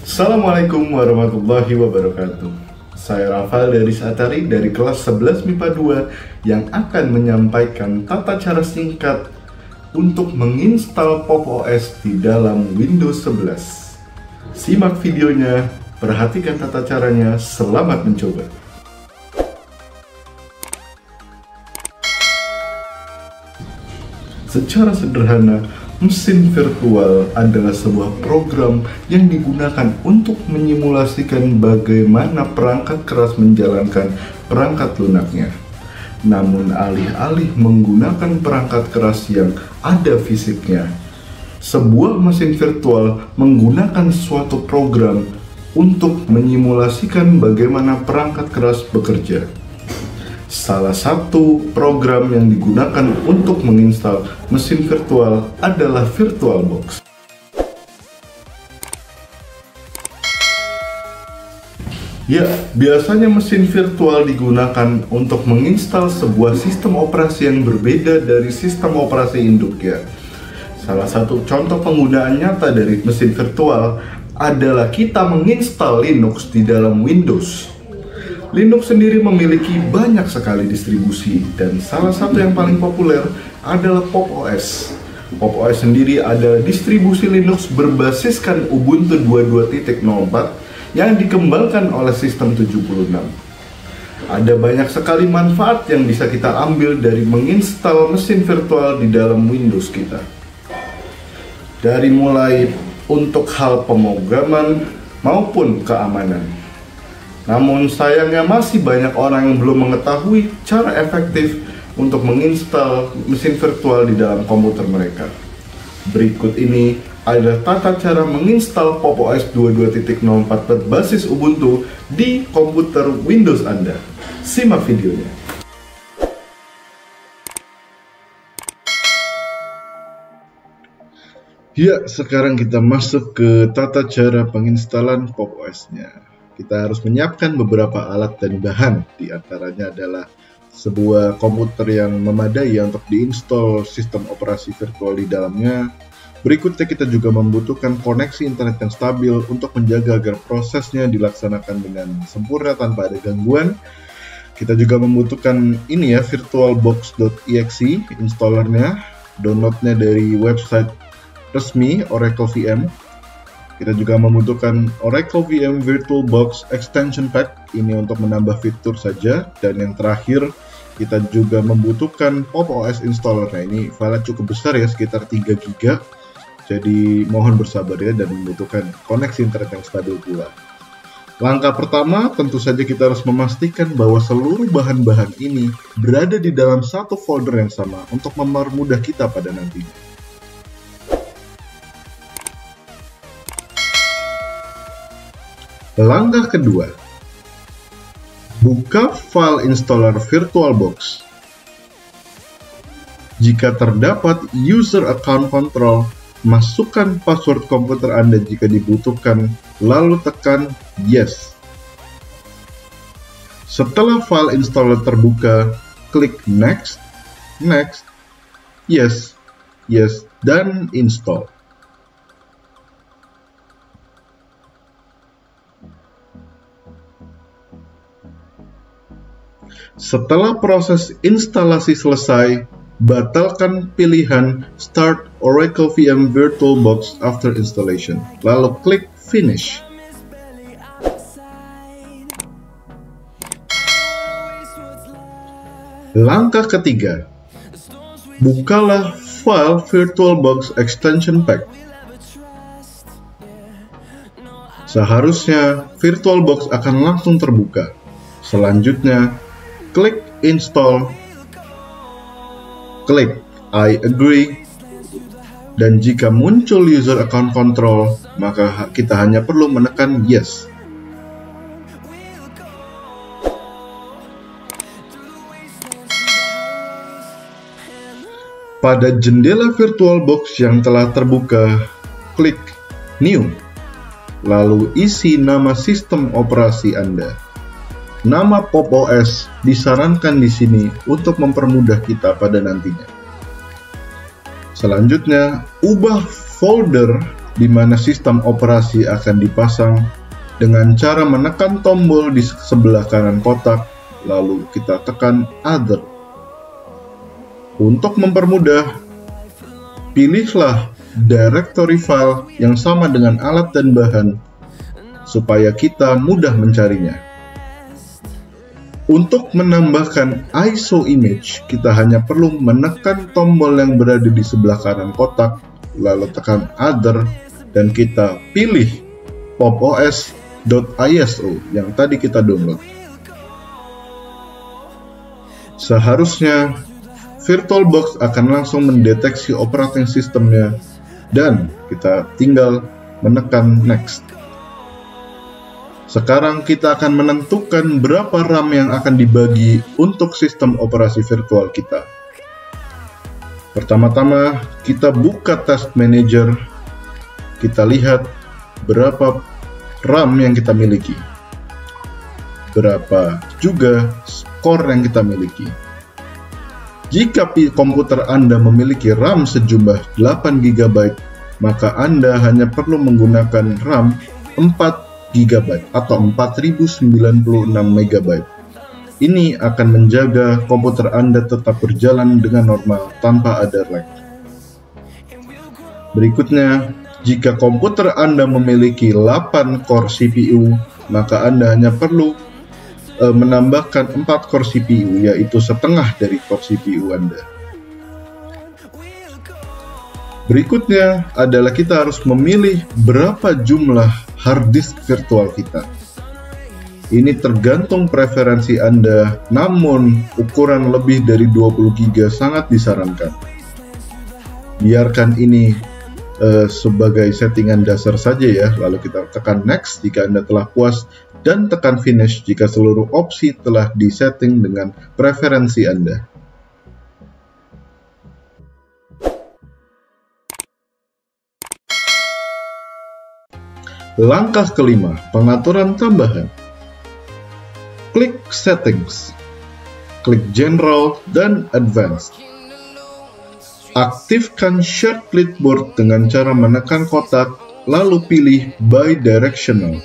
Assalamualaikum warahmatullahi wabarakatuh. Saya Rafael dari Satari dari kelas 11 MIPA 2 yang akan menyampaikan tata cara singkat untuk menginstal Pop! OS di dalam Windows 11. Simak videonya, perhatikan tata caranya, selamat mencoba. Secara sederhana, mesin virtual adalah sebuah program yang digunakan untuk menyimulasikan bagaimana perangkat keras menjalankan perangkat lunaknya. Namun alih-alih menggunakan perangkat keras yang ada fisiknya, sebuah mesin virtual menggunakan suatu program untuk menyimulasikan bagaimana perangkat keras bekerja. Salah satu program yang digunakan untuk menginstal mesin virtual adalah VirtualBox. Ya, biasanya mesin virtual digunakan untuk menginstal sebuah sistem operasi yang berbeda dari sistem operasi induknya. Salah satu contoh penggunaan nyata dari mesin virtual adalah kita menginstal Linux di dalam Windows. Linux sendiri memiliki banyak sekali distribusi dan salah satu yang paling populer adalah Pop! OS. Pop! OS sendiri adalah distribusi Linux berbasiskan Ubuntu 22.04 yang dikembangkan oleh sistem 76. Ada banyak sekali manfaat yang bisa kita ambil dari menginstal mesin virtual di dalam Windows kita. Dari mulai untuk hal pemrograman maupun keamanan. Namun sayangnya masih banyak orang yang belum mengetahui cara efektif untuk menginstal mesin virtual di dalam komputer mereka. Berikut ini adalah tata cara menginstal Pop! OS 22.04 berbasis Ubuntu di komputer Windows Anda. Simak videonya. Ya, sekarang kita masuk ke tata cara penginstalan Pop! OS-nya. Kita harus menyiapkan beberapa alat dan bahan, di antaranya adalah sebuah komputer yang memadai untuk diinstal sistem operasi virtual di dalamnya. Berikutnya kita juga membutuhkan koneksi internet yang stabil untuk menjaga agar prosesnya dilaksanakan dengan sempurna tanpa ada gangguan. Kita juga membutuhkan ini ya, virtualbox.exe installernya, downloadnya dari website resmi Oracle VM. Kita juga membutuhkan Oracle VM VirtualBox Extension Pack, ini untuk menambah fitur saja. Dan yang terakhir, kita juga membutuhkan Pop! OS installer. Nah, ini file cukup besar ya, sekitar 3 GB. Jadi mohon bersabar ya, dan membutuhkan koneksi internet yang stabil pula. Langkah pertama, tentu saja kita harus memastikan bahwa seluruh bahan-bahan ini berada di dalam satu folder yang sama untuk mempermudah kita pada nantinya. Langkah kedua, buka file installer VirtualBox. Jika terdapat user account control, masukkan password komputer Anda jika dibutuhkan, lalu tekan yes. Setelah file installer terbuka, klik next, next, yes, yes, dan install. Setelah proses instalasi selesai, batalkan pilihan Start Oracle VM VirtualBox after installation, lalu klik Finish. Langkah ketiga, bukalah file VirtualBox Extension Pack. Seharusnya VirtualBox akan langsung terbuka. Selanjutnya, klik install, klik I agree, dan jika muncul user account control, maka kita hanya perlu menekan yes. Pada jendela VirtualBox yang telah terbuka, klik new, lalu isi nama sistem operasi Anda. Nama Pop! OS disarankan di sini untuk mempermudah kita pada nantinya. Selanjutnya, ubah folder di mana sistem operasi akan dipasang dengan cara menekan tombol di sebelah kanan kotak, lalu kita tekan Other. Untuk mempermudah, pilihlah directory file yang sama dengan alat dan bahan, supaya kita mudah mencarinya. Untuk menambahkan ISO image, kita hanya perlu menekan tombol yang berada di sebelah kanan kotak, lalu tekan Other, dan kita pilih popos.iso yang tadi kita download. Seharusnya VirtualBox akan langsung mendeteksi operating sistemnya, dan kita tinggal menekan Next. Sekarang kita akan menentukan berapa RAM yang akan dibagi untuk sistem operasi virtual kita. Pertama-tama, kita buka Task Manager. Kita lihat berapa RAM yang kita miliki, berapa juga core yang kita miliki. Jika komputer Anda memiliki RAM sejumlah 8 GB, maka Anda hanya perlu menggunakan RAM 4 GB atau 4096 MB. Ini akan menjaga komputer Anda tetap berjalan dengan normal tanpa ada lag. Berikutnya, jika komputer Anda memiliki 8 core CPU, maka Anda hanya perlu menambahkan 4 core CPU, yaitu setengah dari core CPU Anda. Berikutnya adalah kita harus memilih berapa jumlah hard disk virtual kita. Ini tergantung preferensi Anda, namun ukuran lebih dari 20 GB sangat disarankan. Biarkan ini sebagai settingan dasar saja ya, lalu kita tekan Next jika Anda telah puas, dan tekan Finish jika seluruh opsi telah disetting dengan preferensi Anda. Langkah kelima, pengaturan tambahan. Klik Settings, klik General dan Advanced. Aktifkan Shared Clipboard dengan cara menekan kotak, lalu pilih Bidirectional.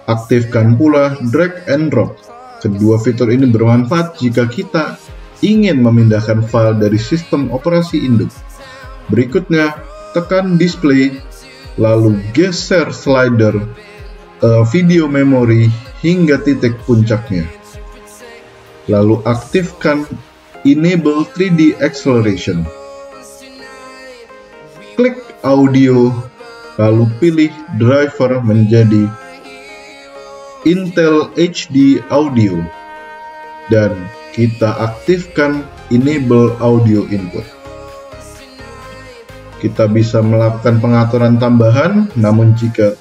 Aktifkan pula Drag and Drop. Kedua fitur ini bermanfaat jika kita ingin memindahkan file dari sistem operasi induk. Berikutnya, tekan Display, lalu geser slider video memory hingga titik puncaknya. Lalu aktifkan Enable 3D Acceleration. Klik Audio, lalu pilih driver menjadi Intel HD Audio, dan kita aktifkan Enable Audio Input. Kita bisa melakukan pengaturan tambahan, namun jika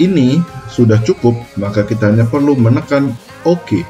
ini sudah cukup, maka kita hanya perlu menekan OK.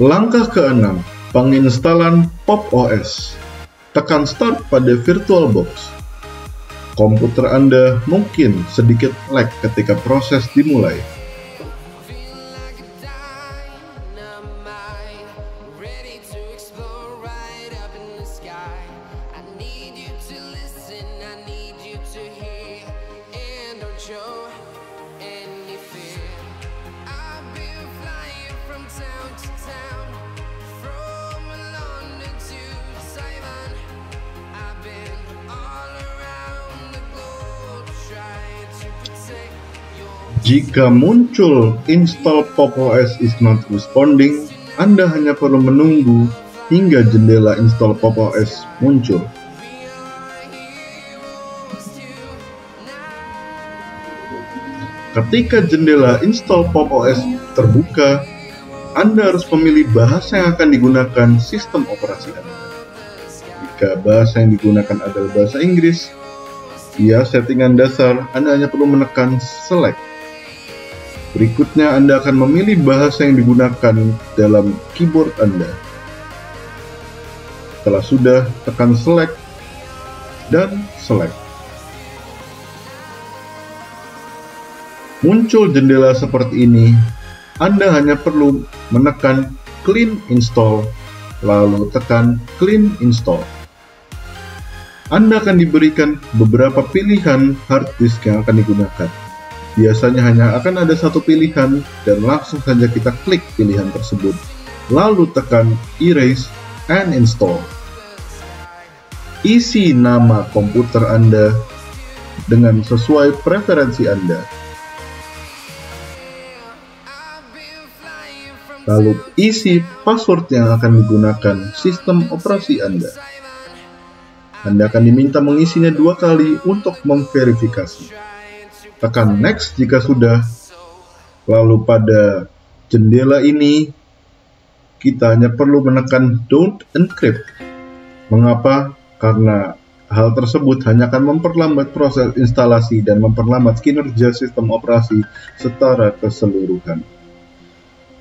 Langkah ke-6, penginstalan PopOS. Tekan Start pada VirtualBox. Komputer Anda mungkin sedikit lag ketika proses dimulai. Jika muncul install PopOS is not responding, Anda hanya perlu menunggu hingga jendela install PopOS muncul. Ketika jendela install PopOS terbuka, Anda harus memilih bahasa yang akan digunakan sistem operasi Anda. Jika bahasa yang digunakan adalah bahasa Inggris, via settingan dasar, Anda hanya perlu menekan Select. Berikutnya, Anda akan memilih bahasa yang digunakan dalam keyboard Anda. Setelah sudah, tekan Select dan Select. Muncul jendela seperti ini. Anda hanya perlu menekan Clean Install lalu tekan Clean Install. Anda akan diberikan beberapa pilihan hard disk yang akan digunakan. Biasanya hanya akan ada satu pilihan dan langsung saja kita klik pilihan tersebut. Lalu tekan Erase and Install. Isi nama komputer Anda dengan sesuai preferensi Anda. Lalu isi password yang akan digunakan sistem operasi Anda. Anda akan diminta mengisinya 2 kali untuk memverifikasi. Tekan Next jika sudah. Lalu pada jendela ini, kita hanya perlu menekan Don't Encrypt. Mengapa? Karena hal tersebut hanya akan memperlambat proses instalasi dan memperlambat kinerja sistem operasi secara keseluruhan.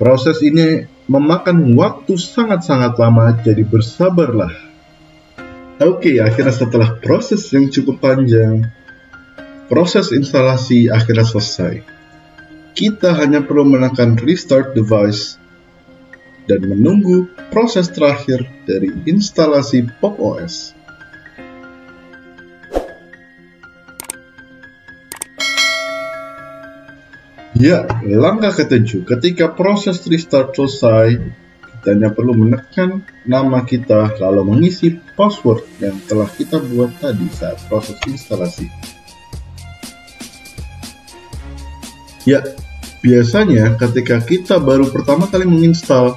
Proses ini memakan waktu sangat-sangat lama, jadi bersabarlah. Oke, akhirnya setelah proses yang cukup panjang, proses instalasi akhirnya selesai. Kita hanya perlu menekan Restart Device dan menunggu proses terakhir dari instalasi Pop! OS. Ya, langkah ke-7. Ketika proses restart selesai, kita hanya perlu menekan nama kita lalu mengisi password yang telah kita buat tadi saat proses instalasi. Ya, biasanya ketika kita baru pertama kali menginstal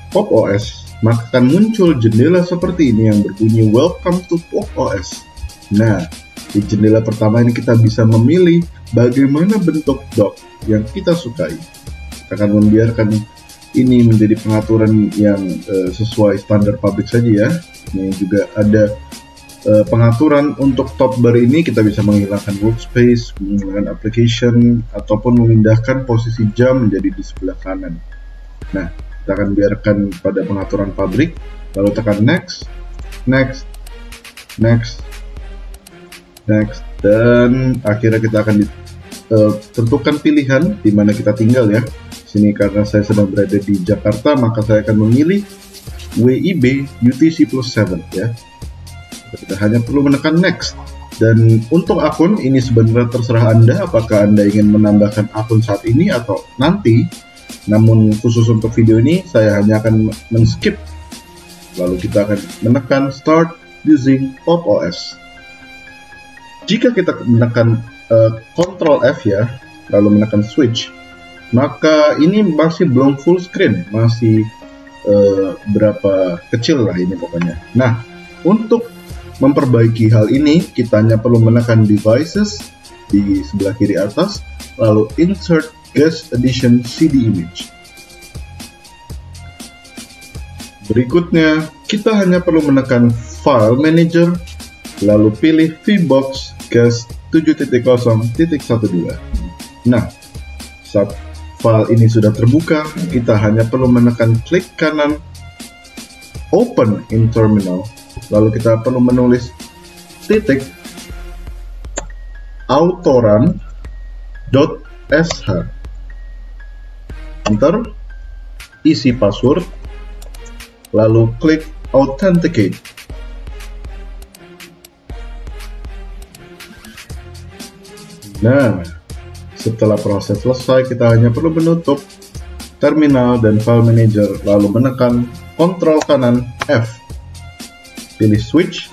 Pop! OS, maka akan muncul jendela seperti ini yang berbunyi Welcome to Pop! OS. Nah, di jendela pertama ini kita bisa memilih bagaimana bentuk dock yang kita sukai. Kita akan membiarkan ini menjadi pengaturan yang sesuai standar pabrik saja ya. Ini juga ada pengaturan untuk top bar ini. Kita bisa menghilangkan workspace, menghilangkan application, ataupun memindahkan posisi jam menjadi di sebelah kanan. Nah, kita akan biarkan pada pengaturan pabrik, lalu tekan Next, Next, Next, Next, dan akhirnya kita akan tentukan pilihan di mana kita tinggal ya. Sini karena saya sedang berada di Jakarta, maka saya akan memilih WIB UTC plus 7 ya. Kita hanya perlu menekan Next. Dan untuk akun ini sebenarnya terserah Anda apakah Anda ingin menambahkan akun saat ini atau nanti. Namun khusus untuk video ini saya hanya akan men-skip. Lalu kita akan menekan Start using Pop! OS. Jika kita menekan Ctrl F ya, lalu menekan Switch, maka ini masih belum full screen, masih berapa kecil lah ini pokoknya. Nah, untuk memperbaiki hal ini, kita hanya perlu menekan Devices di sebelah kiri atas, lalu Insert Guest Edition CD Image. Berikutnya, kita hanya perlu menekan File Manager, lalu pilih VBox Guest 7.0.12. Nah, saat file ini sudah terbuka, kita hanya perlu menekan klik kanan Open in Terminal, lalu kita perlu menulis titik autorun.sh, enter, isi password, lalu klik Authenticate. Nah, setelah proses selesai, kita hanya perlu menutup terminal dan file manager, lalu menekan Ctrl kanan F, pilih switch,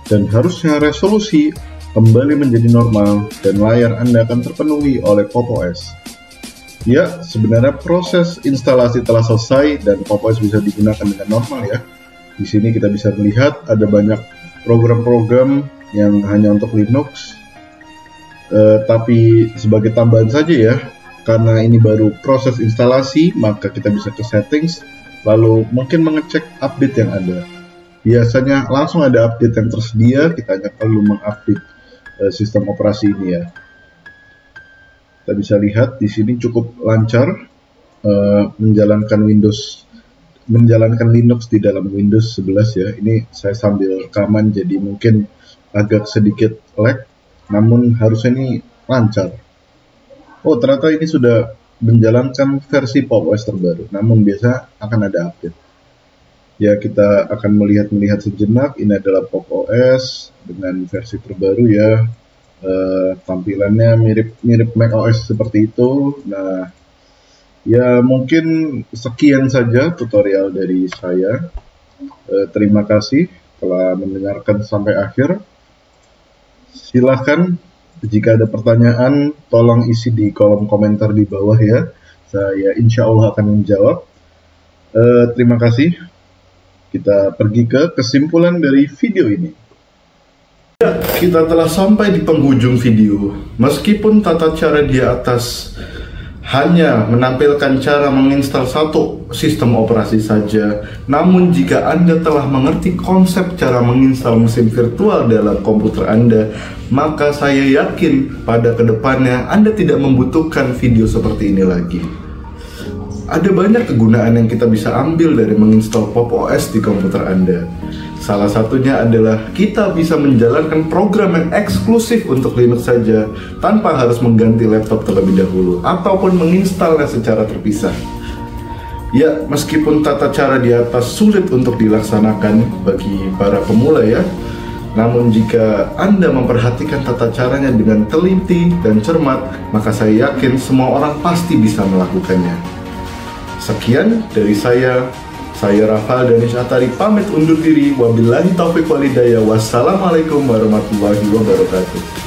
dan harusnya resolusi kembali menjadi normal dan layar Anda akan terpenuhi oleh Pop! OS. Ya, sebenarnya proses instalasi telah selesai dan Pop! OS bisa digunakan dengan normal ya. Di sini kita bisa melihat ada banyak program-program yang hanya untuk Linux. Tapi sebagai tambahan saja ya, karena ini baru proses instalasi, maka kita bisa ke settings, lalu mungkin mengecek update yang ada. Biasanya langsung ada update yang tersedia, kita hanya perlu mengupdate sistem operasi ini ya. Kita bisa lihat di sini cukup lancar menjalankan Linux di dalam Windows 11 ya. Ini saya sambil rekaman jadi mungkin agak sedikit lag, namun harusnya ini lancar. Oh, ternyata ini sudah menjalankan versi Pop! OS terbaru, namun biasa akan ada update. Ya, kita akan melihat sejenak. Ini adalah Pop OS dengan versi terbaru ya. Tampilannya mirip macOS seperti itu. Nah, ya mungkin sekian saja tutorial dari saya. Terima kasih telah mendengarkan sampai akhir. Silahkan jika ada pertanyaan, tolong isi di kolom komentar di bawah ya. Saya insya Allah akan menjawab. Terima kasih. Kita pergi ke kesimpulan dari video ini. Ya, kita telah sampai di penghujung video. Meskipun tata cara di atas hanya menampilkan cara menginstal satu sistem operasi saja, namun jika Anda telah mengerti konsep cara menginstal mesin virtual dalam komputer Anda, maka saya yakin pada kedepannya Anda tidak membutuhkan video seperti ini lagi. Ada banyak kegunaan yang kita bisa ambil dari menginstal Pop OS di komputer Anda. Salah satunya adalah kita bisa menjalankan program yang eksklusif untuk Linux saja tanpa harus mengganti laptop terlebih dahulu ataupun menginstalnya secara terpisah. Ya, meskipun tata cara di atas sulit untuk dilaksanakan bagi para pemula ya, namun jika Anda memperhatikan tata caranya dengan teliti dan cermat, maka saya yakin semua orang pasti bisa melakukannya. Sekian dari saya Rafal Danis Atari pamit undur diri. Wabillahi taufiq walhidayah. Wassalamualaikum warahmatullahi wabarakatuh.